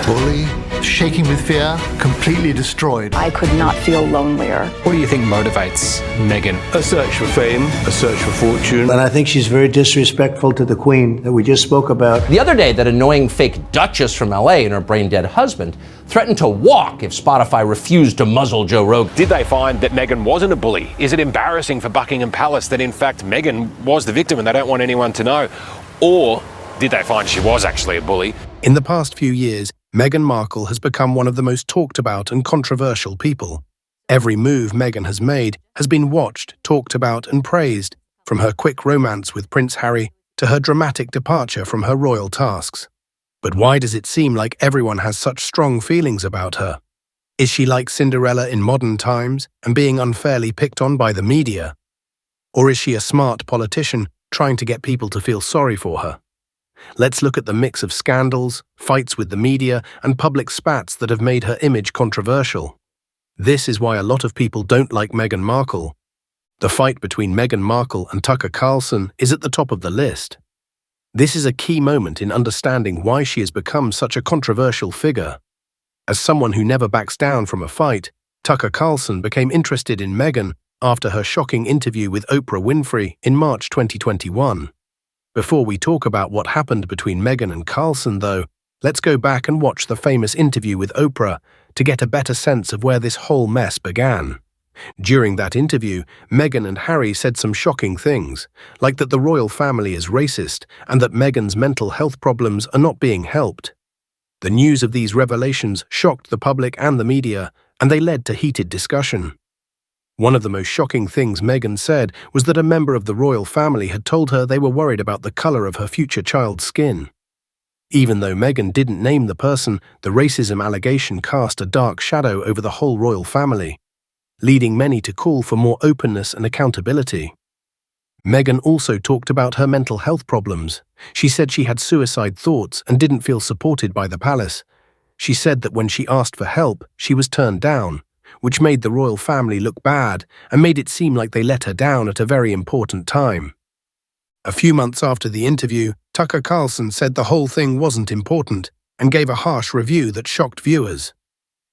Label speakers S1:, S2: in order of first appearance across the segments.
S1: Bully, shaking with fear, completely destroyed.
S2: I could not feel lonelier.
S3: What do you think motivates Meghan?
S4: A search for fame, a search for fortune.
S5: And I think she's very disrespectful to the Queen that we just spoke about.
S6: The other day, that annoying fake Duchess from LA and her brain-dead husband threatened to walk if Spotify refused to muzzle Joe Rogan.
S3: Did they find that Meghan wasn't a bully? Is it embarrassing for Buckingham Palace that in fact Meghan was the victim and they don't want anyone to know? Or did they find she was actually a bully?
S7: In the past few years, Meghan Markle has become one of the most talked about and controversial people. Every move Meghan has made has been watched, talked about and praised, from her quick romance with Prince Harry to her dramatic departure from her royal tasks. But why does it seem like everyone has such strong feelings about her? Is she like Cinderella in modern times and being unfairly picked on by the media? Or is she a smart politician trying to get people to feel sorry for her? Let's look at the mix of scandals, fights with the media, and public spats that have made her image controversial. This is why a lot of people don't like Meghan Markle. The fight between Meghan Markle and Tucker Carlson is at the top of the list. This is a key moment in understanding why she has become such a controversial figure. As someone who never backs down from a fight, Tucker Carlson became interested in Meghan after her shocking interview with Oprah Winfrey in March 2021. Before we talk about what happened between Meghan and Carlson, though, let's go back and watch the famous interview with Oprah to get a better sense of where this whole mess began. During that interview, Meghan and Harry said some shocking things, like that the royal family is racist and that Meghan's mental health problems are not being helped. The news of these revelations shocked the public and the media, and they led to heated discussion. One of the most shocking things Meghan said was that a member of the royal family had told her they were worried about the color of her future child's skin. Even though Meghan didn't name the person, the racism allegation cast a dark shadow over the whole royal family, leading many to call for more openness and accountability. Meghan also talked about her mental health problems. She said she had suicide thoughts and didn't feel supported by the palace. She said that when she asked for help, she was turned down, which made the royal family look bad and made it seem like they let her down at a very important time. A few months after the interview, Tucker Carlson said the whole thing wasn't important and gave a harsh review that shocked viewers.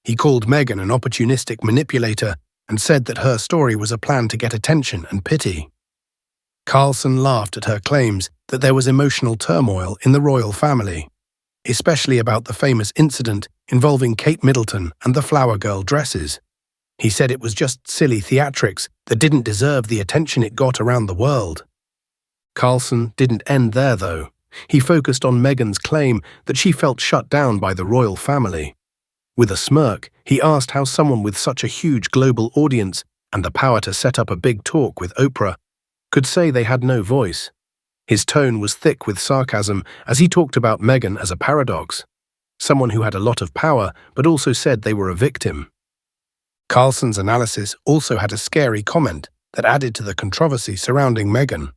S7: He called Meghan an opportunistic manipulator and said that her story was a plan to get attention and pity. Carlson laughed at her claims that there was emotional turmoil in the royal family, especially about the famous incident involving Kate Middleton and the flower girl dresses. He said it was just silly theatrics that didn't deserve the attention it got around the world. Carlson didn't end there, though. He focused on Meghan's claim that she felt shut down by the royal family. With a smirk, he asked how someone with such a huge global audience and the power to set up a big talk with Oprah could say they had no voice. His tone was thick with sarcasm as he talked about Meghan as a paradox, someone who had a lot of power but also said they were a victim. Carlson's analysis also had a scary comment that added to the controversy surrounding Meghan.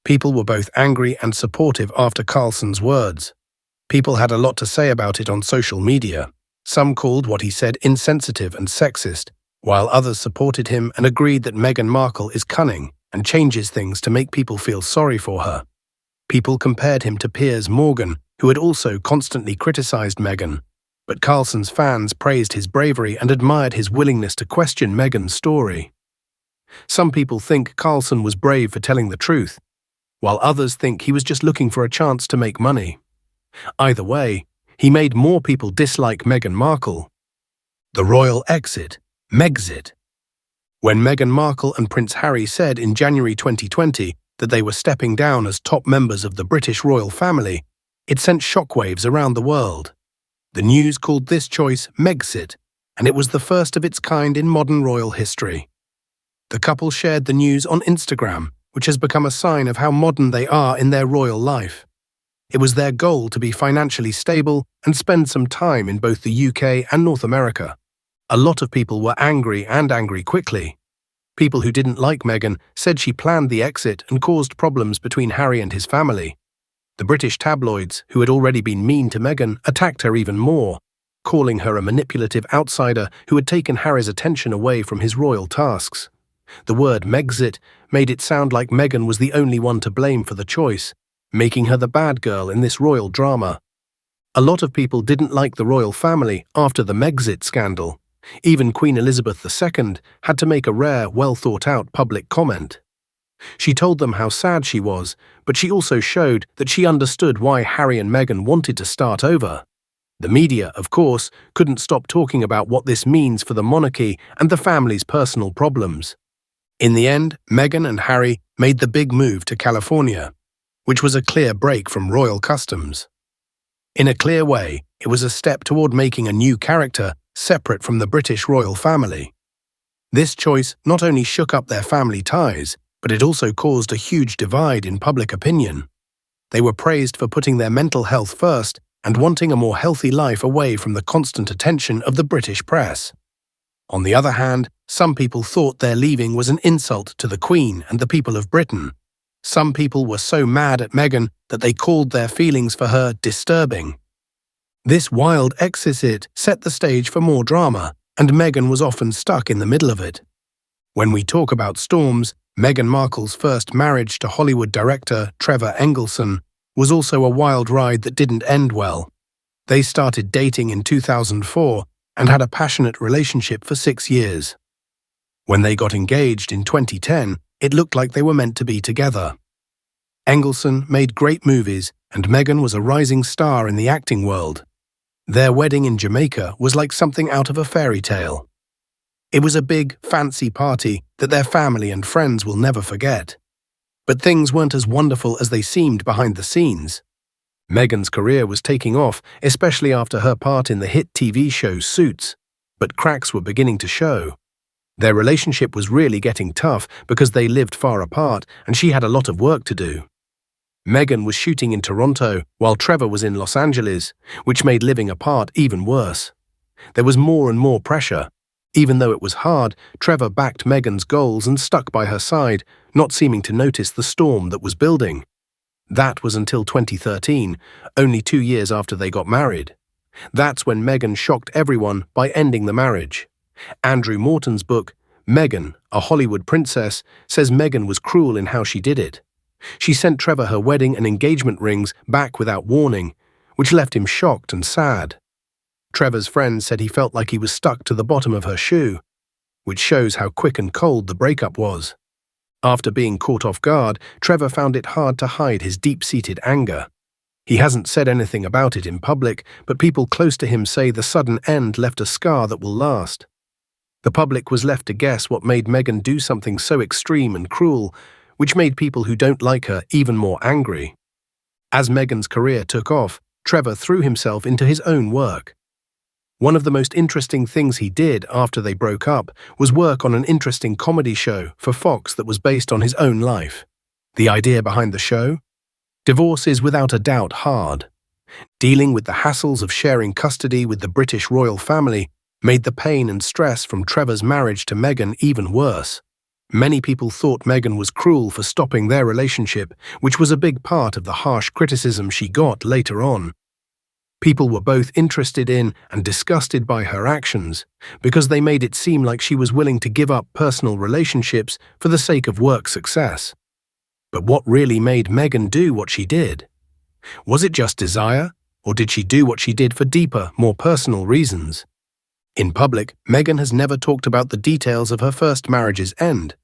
S7: People were both angry and supportive after Carlson's words. People had a lot to say about it on social media. Some called what he said insensitive and sexist, while others supported him and agreed that Meghan Markle is cunning and changes things to make people feel sorry for her. People compared him to Piers Morgan, who had also constantly criticized Meghan. But Carlson's fans praised his bravery and admired his willingness to question Meghan's story. Some people think Carlson was brave for telling the truth, while others think he was just looking for a chance to make money. Either way, he made more people dislike Meghan Markle. The royal exit, Megxit. When Meghan Markle and Prince Harry said in January 2020 that they were stepping down as top members of the British royal family, it sent shockwaves around the world. The news called this choice Megxit, and it was the first of its kind in modern royal history. The couple shared the news on Instagram, which has become a sign of how modern they are in their royal life. It was their goal to be financially stable and spend some time in both the UK and North America. A lot of people were angry and angry quickly. People who didn't like Meghan said she planned the exit and caused problems between Harry and his family. The British tabloids, who had already been mean to Meghan, attacked her even more, calling her a manipulative outsider who had taken Harry's attention away from his royal tasks. The word Megxit made it sound like Meghan was the only one to blame for the choice, making her the bad girl in this royal drama. A lot of people didn't like the royal family after the Megxit scandal. Even Queen Elizabeth II had to make a rare, well-thought-out public comment. She told them how sad she was, but she also showed that she understood why Harry and Meghan wanted to start over. The media, of course, couldn't stop talking about what this means for the monarchy and the family's personal problems. In the end, Meghan and Harry made the big move to California, which was a clear break from royal customs. In a clear way, it was a step toward making a new character separate from the British royal family. This choice not only shook up their family ties, but it also caused a huge divide in public opinion. They were praised for putting their mental health first and wanting a more healthy life away from the constant attention of the British press. On the other hand, some people thought their leaving was an insult to the Queen and the people of Britain. Some people were so mad at Meghan that they called their feelings for her disturbing. This wild exit set the stage for more drama, and Meghan was often stuck in the middle of it. When we talk about storms, Meghan Markle's first marriage to Hollywood director Trevor Engelson was also a wild ride that didn't end well. They started dating in 2004 and had a passionate relationship for 6 years. When they got engaged in 2010, it looked like they were meant to be together. Engelson made great movies, and Meghan was a rising star in the acting world. Their wedding in Jamaica was like something out of a fairy tale. It was a big, fancy party that their family and friends will never forget. But things weren't as wonderful as they seemed behind the scenes. Meghan's career was taking off, especially after her part in the hit TV show Suits, but cracks were beginning to show. Their relationship was really getting tough because they lived far apart and she had a lot of work to do. Meghan was shooting in Toronto while Trevor was in Los Angeles, which made living apart even worse. There was more and more pressure. Even though it was hard, Trevor backed Meghan's goals and stuck by her side, not seeming to notice the storm that was building. That was until 2013, only 2 years after they got married. That's when Meghan shocked everyone by ending the marriage. Andrew Morton's book, Meghan, a Hollywood Princess, says Meghan was cruel in how she did it. She sent Trevor her wedding and engagement rings back without warning, which left him shocked and sad. Trevor's friend said he felt like he was stuck to the bottom of her shoe, which shows how quick and cold the breakup was. After being caught off guard, Trevor found it hard to hide his deep-seated anger. He hasn't said anything about it in public, but people close to him say the sudden end left a scar that will last. The public was left to guess what made Meghan do something so extreme and cruel, which made people who don't like her even more angry. As Meghan's career took off, Trevor threw himself into his own work. One of the most interesting things he did after they broke up was work on an interesting comedy show for Fox that was based on his own life. The idea behind the show? Divorce is without a doubt hard. Dealing with the hassles of sharing custody with the British royal family made the pain and stress from Trevor's marriage to Meghan even worse. Many people thought Meghan was cruel for stopping their relationship, which was a big part of the harsh criticism she got later on. People were both interested in and disgusted by her actions because they made it seem like she was willing to give up personal relationships for the sake of work success. But what really made Meghan do what she did? Was it just desire, or did she do what she did for deeper, more personal reasons? In public, Meghan has never talked about the details of her first marriage's end.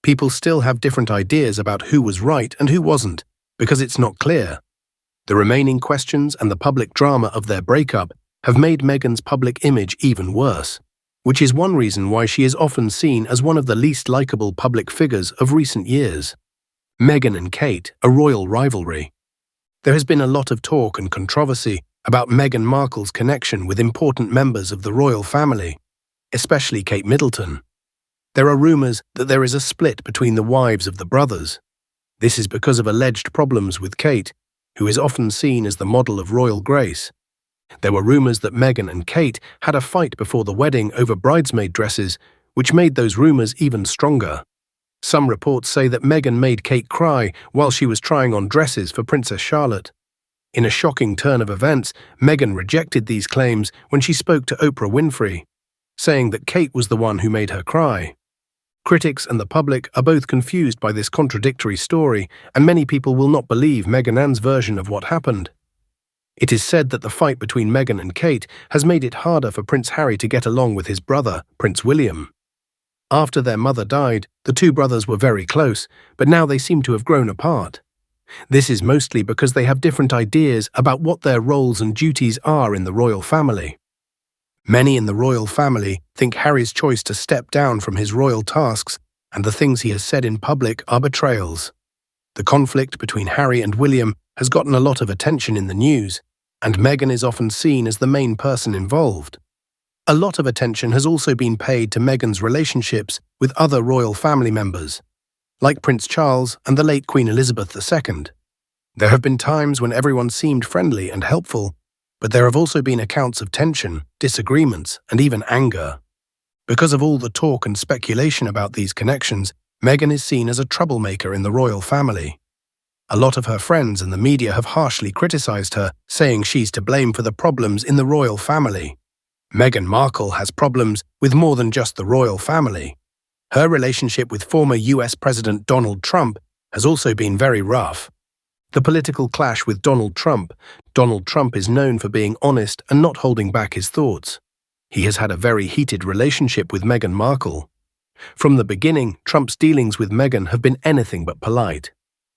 S7: People still have different ideas about who was right and who wasn't, because it's not clear. The remaining questions and the public drama of their breakup have made Meghan's public image even worse, which is one reason why she is often seen as one of the least likable public figures of recent years. Meghan and Kate, a royal rivalry. There has been a lot of talk and controversy about Meghan Markle's connection with important members of the royal family, especially Kate Middleton. There are rumours that there is a split between the wives of the brothers. This is because of alleged problems with Kate, who is often seen as the model of royal grace. There were rumours that Meghan and Kate had a fight before the wedding over bridesmaid dresses, which made those rumours even stronger. Some reports say that Meghan made Kate cry while she was trying on dresses for Princess Charlotte. In a shocking turn of events, Meghan rejected these claims when she spoke to Oprah Winfrey, saying that Kate was the one who made her cry. Critics and the public are both confused by this contradictory story, and many people will not believe Meghan Ann's version of what happened. It is said that the fight between Meghan and Kate has made it harder for Prince Harry to get along with his brother, Prince William. After their mother died, the two brothers were very close, but now they seem to have grown apart. This is mostly because they have different ideas about what their roles and duties are in the royal family. Many in the royal family think Harry's choice to step down from his royal tasks and the things he has said in public are betrayals. The conflict between Harry and William has gotten a lot of attention in the news, and Meghan is often seen as the main person involved. A lot of attention has also been paid to Meghan's relationships with other royal family members, like Prince Charles and the late Queen Elizabeth II. There have been times when everyone seemed friendly and helpful, but there have also been accounts of tension, disagreements, and even anger. Because of all the talk and speculation about these connections, Meghan is seen as a troublemaker in the royal family. A lot of her friends and the media have harshly criticized her, saying she's to blame for the problems in the royal family. Meghan Markle has problems with more than just the royal family. Her relationship with former US President Donald Trump has also been very rough. The political clash with Donald Trump is known for being honest and not holding back his thoughts. He has had a very heated relationship with Meghan Markle. From the beginning, Trump's dealings with Meghan have been anything but polite.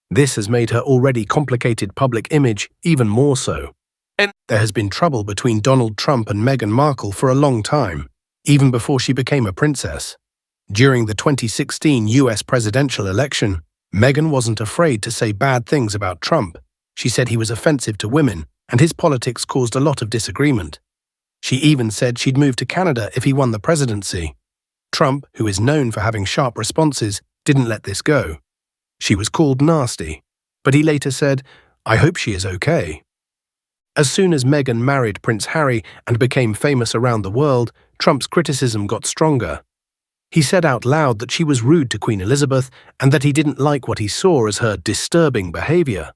S7: This has made her already complicated public image even more so. There has been trouble between Donald Trump and Meghan Markle for a long time, even before she became a princess. During the 2016 US presidential election, Meghan wasn't afraid to say bad things about Trump. She said he was offensive to women, and his politics caused a lot of disagreement. She even said she'd move to Canada if he won the presidency. Trump, who is known for having sharp responses, didn't let this go. She was called nasty, but he later said, "I hope she is okay." As soon as Meghan married Prince Harry and became famous around the world, Trump's criticism got stronger. He said out loud that she was rude to Queen Elizabeth and that he didn't like what he saw as her disturbing behavior.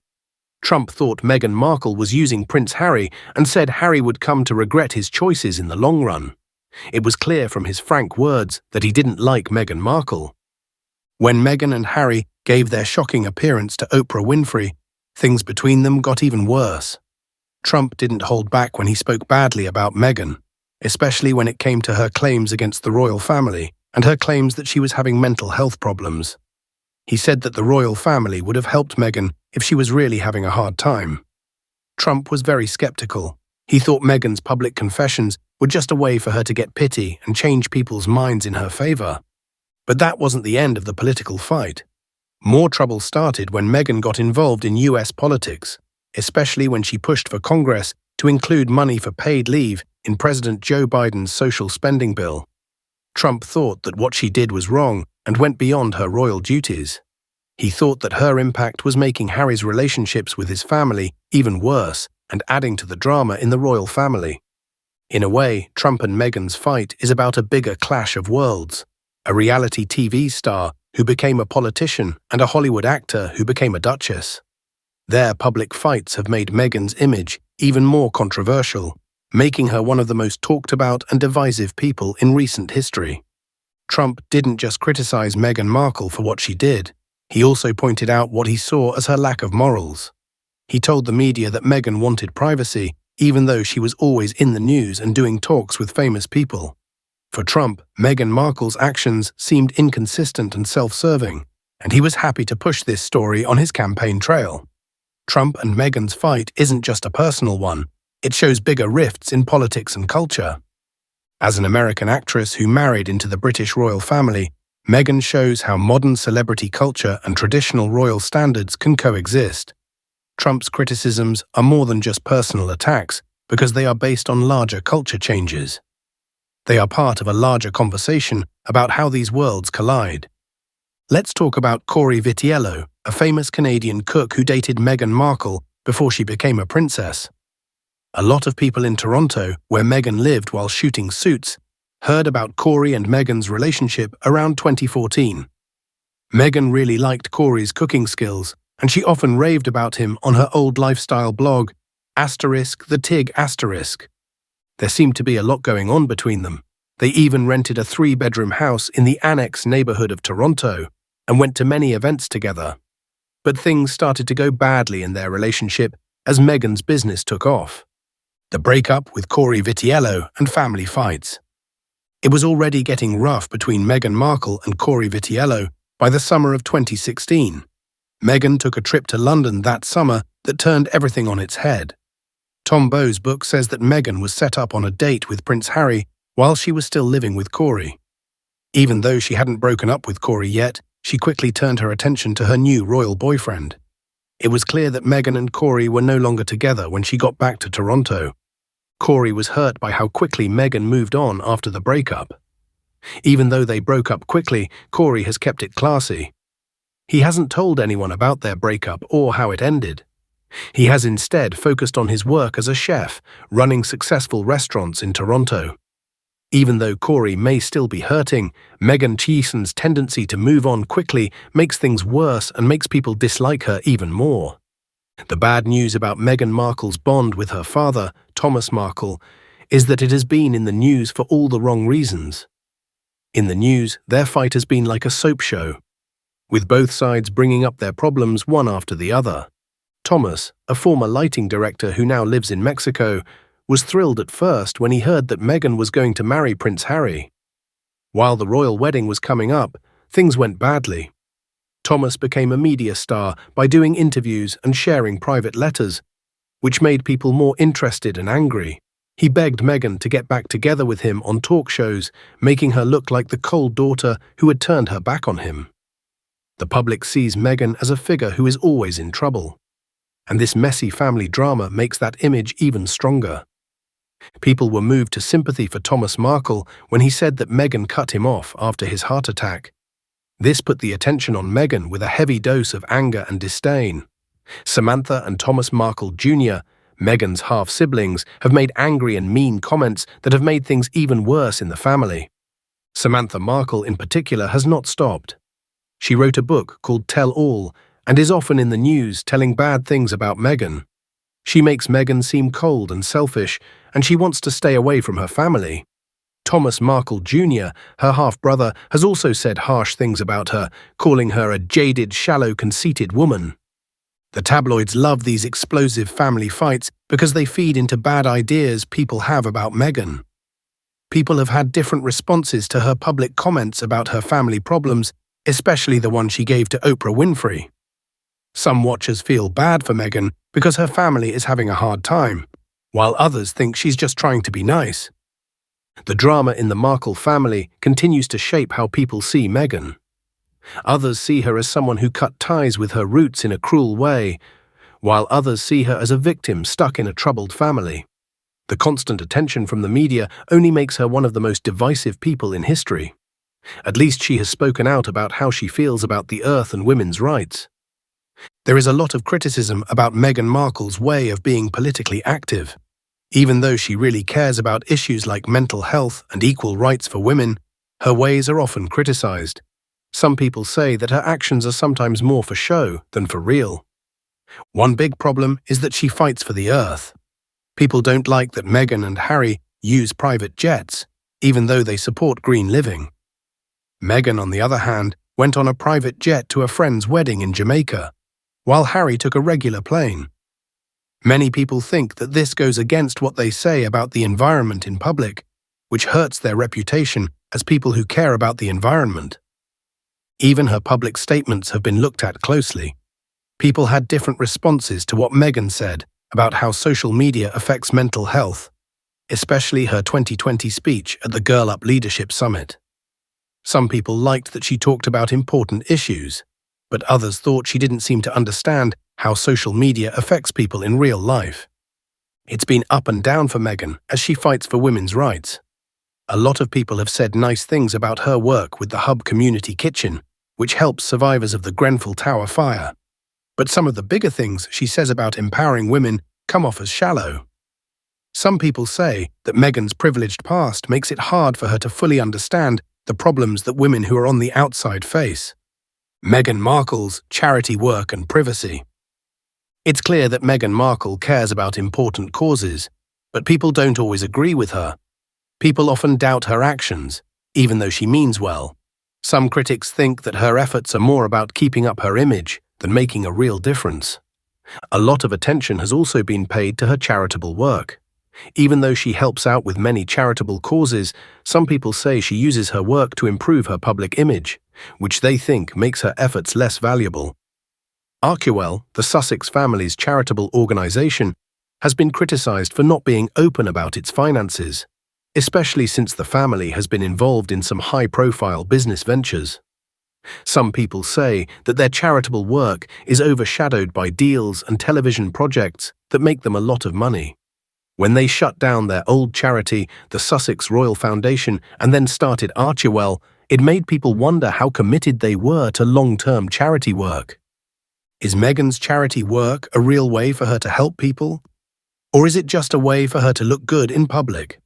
S7: Trump thought Meghan Markle was using Prince Harry and said Harry would come to regret his choices in the long run. It was clear from his frank words that he didn't like Meghan Markle. When Meghan and Harry gave their shocking appearance to Oprah Winfrey, things between them got even worse. Trump didn't hold back when he spoke badly about Meghan, especially when it came to her claims against the royal family and her claims that she was having mental health problems. He said that the royal family would have helped Meghan if she was really having a hard time. Trump was very skeptical. He thought Meghan's public confessions were just a way for her to get pity and change people's minds in her favor. But that wasn't the end of the political fight. More trouble started when Meghan got involved in US politics, especially when she pushed for Congress to include money for paid leave in President Joe Biden's social spending bill. Trump thought that what she did was wrong and went beyond her royal duties. He thought that her impact was making Harry's relationships with his family even worse and adding to the drama in the royal family. In a way, Trump and Meghan's fight is about a bigger clash of worlds: a reality TV star who became a politician and a Hollywood actor who became a duchess. Their public fights have made Meghan's image even more controversial, making her one of the most talked about and divisive people in recent history. Trump didn't just criticize Meghan Markle for what she did, he also pointed out what he saw as her lack of morals. He told the media that Meghan wanted privacy, even though she was always in the news and doing talks with famous people. For Trump, Meghan Markle's actions seemed inconsistent and self-serving, and he was happy to push this story on his campaign trail. Trump and Meghan's fight isn't just a personal one, it shows bigger rifts in politics and culture. As an American actress who married into the British royal family, Meghan shows how modern celebrity culture and traditional royal standards can coexist. Trump's criticisms are more than just personal attacks because they are based on larger culture changes. They are part of a larger conversation about how these worlds collide. Let's talk about Corey Vitiello, a famous Canadian cook who dated Meghan Markle before she became a princess. A lot of people in Toronto, where Meghan lived while shooting Suits, heard about Corey and Meghan's relationship around 2014. Meghan really liked Corey's cooking skills, and she often raved about him on her old lifestyle blog, *the Tig*. There seemed to be a lot going on between them. They even rented a 3-bedroom house in the Annex neighborhood of Toronto and went to many events together. But things started to go badly in their relationship as Meghan's business took off. The breakup with Corey Vitiello and family fights. It was already getting rough between Meghan Markle and Corey Vitiello by the summer of 2016. Meghan took a trip to London that summer that turned everything on its head. Tom Bow's book says that Meghan was set up on a date with Prince Harry while she was still living with Corey. Even though she hadn't broken up with Corey yet, she quickly turned her attention to her new royal boyfriend. It was clear that Meghan and Corey were no longer together when she got back to Toronto. Corey was hurt by how quickly Meghan moved on after the breakup. Even though they broke up quickly, Corey has kept it classy. He hasn't told anyone about their breakup or how it ended. He has instead focused on his work as a chef, running successful restaurants in Toronto. Even though Corey may still be hurting, Meghan Cheeson's tendency to move on quickly makes things worse and makes people dislike her even more. The bad news about Meghan Markle's bond with her father, Thomas Markle, is that it has been in the news for all the wrong reasons. In the news, their fight has been like a soap show, with both sides bringing up their problems one after the other. Thomas, a former lighting director who now lives in Mexico, was thrilled at first when he heard that Meghan was going to marry Prince Harry. While the royal wedding was coming up, things went badly. Thomas became a media star by doing interviews and sharing private letters, which made people more interested and angry. He begged Meghan to get back together with him on talk shows, making her look like the cold daughter who had turned her back on him. The public sees Meghan as a figure who is always in trouble, and this messy family drama makes that image even stronger. People were moved to sympathy for Thomas Markle when he said that Meghan cut him off after his heart attack. This put the attention on Meghan with a heavy dose of anger and disdain. Samantha and Thomas Markle Jr., Meghan's half-siblings, have made angry and mean comments that have made things even worse in the family. Samantha Markle, in particular, has not stopped. She wrote a book called Tell All and is often in the news telling bad things about Meghan. She makes Meghan seem cold and selfish, and she wants to stay away from her family. Thomas Markle Jr., her half-brother, has also said harsh things about her, calling her a jaded, shallow, conceited woman. The tabloids love these explosive family fights because they feed into bad ideas people have about Meghan. People have had different responses to her public comments about her family problems, especially the one she gave to Oprah Winfrey. Some watchers feel bad for Meghan because her family is having a hard time, while others think she's just trying to be nice. The drama in the Markle family continues to shape how people see Meghan. Others see her as someone who cut ties with her roots in a cruel way, while others see her as a victim stuck in a troubled family. The constant attention from the media only makes her one of the most divisive people in history. At least she has spoken out about how she feels about the earth and women's rights. There is a lot of criticism about Meghan Markle's way of being politically active. Even though she really cares about issues like mental health and equal rights for women, her ways are often criticized. Some people say that her actions are sometimes more for show than for real. One big problem is that she fights for the earth. People don't like that Meghan and Harry use private jets, even though they support green living. Meghan, on the other hand, went on a private jet to a friend's wedding in Jamaica, while Harry took a regular plane. Many people think that this goes against what they say about the environment in public, which hurts their reputation as people who care about the environment. Even her public statements have been looked at closely. People had different responses to what Meghan said about how social media affects mental health, especially her 2020 speech at the Girl Up Leadership Summit. Some people liked that she talked about important issues, but others thought she didn't seem to understand how social media affects people in real life. It's been up and down for Meghan as she fights for women's rights. A lot of people have said nice things about her work with the Hub Community Kitchen, which helps survivors of the Grenfell Tower fire. But some of the bigger things she says about empowering women come off as shallow. Some people say that Meghan's privileged past makes it hard for her to fully understand the problems that women who are on the outside face. Meghan Markle's charity work and privacy. It's clear that Meghan Markle cares about important causes, but people don't always agree with her. People often doubt her actions, even though she means well. Some critics think that her efforts are more about keeping up her image than making a real difference. A lot of attention has also been paid to her charitable work. Even though she helps out with many charitable causes, some people say she uses her work to improve her public image, which they think makes her efforts less valuable. Archewell, the Sussex family's charitable organisation, has been criticised for not being open about its finances, especially since the family has been involved in some high-profile business ventures. Some people say that their charitable work is overshadowed by deals and television projects that make them a lot of money. When they shut down their old charity, the Sussex Royal Foundation, and then started Archewell, it made people wonder how committed they were to long-term charity work. Is Meghan's charity work a real way for her to help people? Or is it just a way for her to look good in public?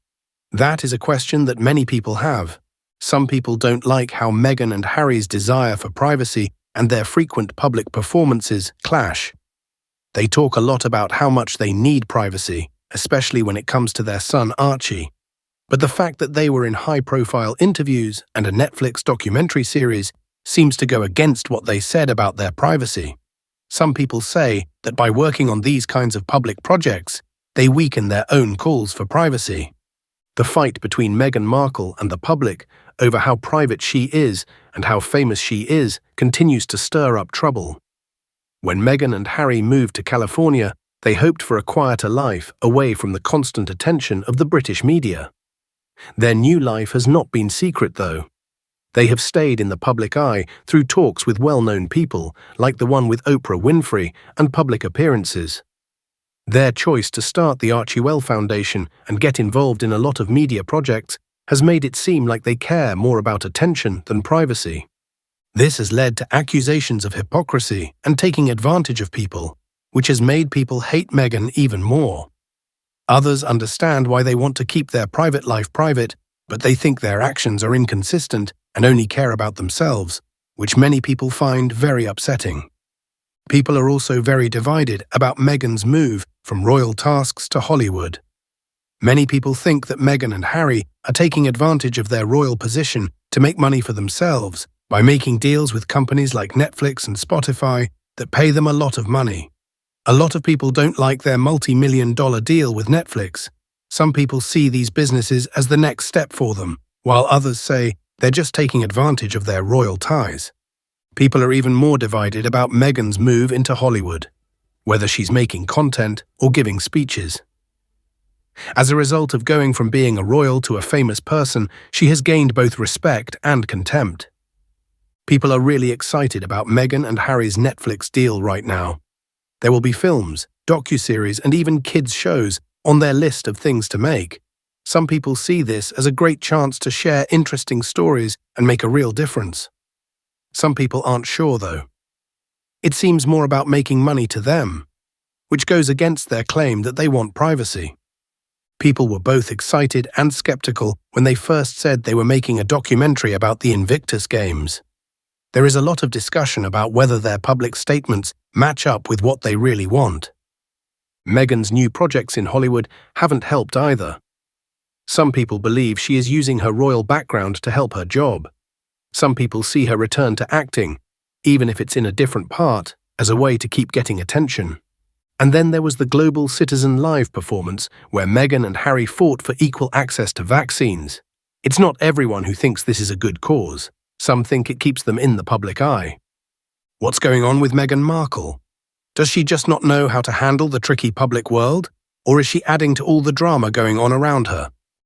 S7: That is a question that many people have. Some people don't like how Meghan and Harry's desire for privacy and their frequent public performances clash. They talk a lot about how much they need privacy, especially when it comes to their son Archie. But the fact that they were in high-profile interviews and a Netflix documentary series seems to go against what they said about their privacy. Some people say that by working on these kinds of public projects, they weaken their own calls for privacy. The fight between Meghan Markle and the public over how private she is and how famous she is continues to stir up trouble. When Meghan and Harry moved to California, they hoped for a quieter life away from the constant attention of the British media. Their new life has not been secret, though. They have stayed in the public eye through talks with well-known people, like the one with Oprah Winfrey, and public appearances. Their choice to start the Archewell Foundation and get involved in a lot of media projects has made it seem like they care more about attention than privacy. This has led to accusations of hypocrisy and taking advantage of people, which has made people hate Meghan even more. Others understand why they want to keep their private life private, but they think their actions are inconsistent and only care about themselves, which many people find very upsetting. People are also very divided about Meghan's move from royal tasks to Hollywood. Many people think that Meghan and Harry are taking advantage of their royal position to make money for themselves by making deals with companies like Netflix and Spotify that pay them a lot of money. A lot of people don't like their multi-million-dollar deal with Netflix. Some people see these businesses as the next step for them, while others say they're just taking advantage of their royal ties. People are even more divided about Meghan's move into Hollywood, whether she's making content or giving speeches. As a result of going from being a royal to a famous person, she has gained both respect and contempt. People are really excited about Meghan and Harry's Netflix deal right now. There will be films, docuseries, and even kids' shows on their list of things to make. Some people see this as a great chance to share interesting stories and make a real difference. Some people aren't sure, though. It seems more about making money to them, which goes against their claim that they want privacy. People were both excited and skeptical when they first said they were making a documentary about the Invictus Games. There is a lot of discussion about whether their public statements match up with what they really want. Meghan's new projects in Hollywood haven't helped either. Some people believe she is using her royal background to help her job. Some people see her return to acting, even if it's in a different part, as a way to keep getting attention. And then there was the Global Citizen Live performance where Meghan and Harry fought for equal access to vaccines. It's not everyone who thinks this is a good cause. Some think it keeps them in the public eye. What's going on with Meghan Markle? Does she just not know how to handle the tricky public world? Or is she adding to all the drama going on around her?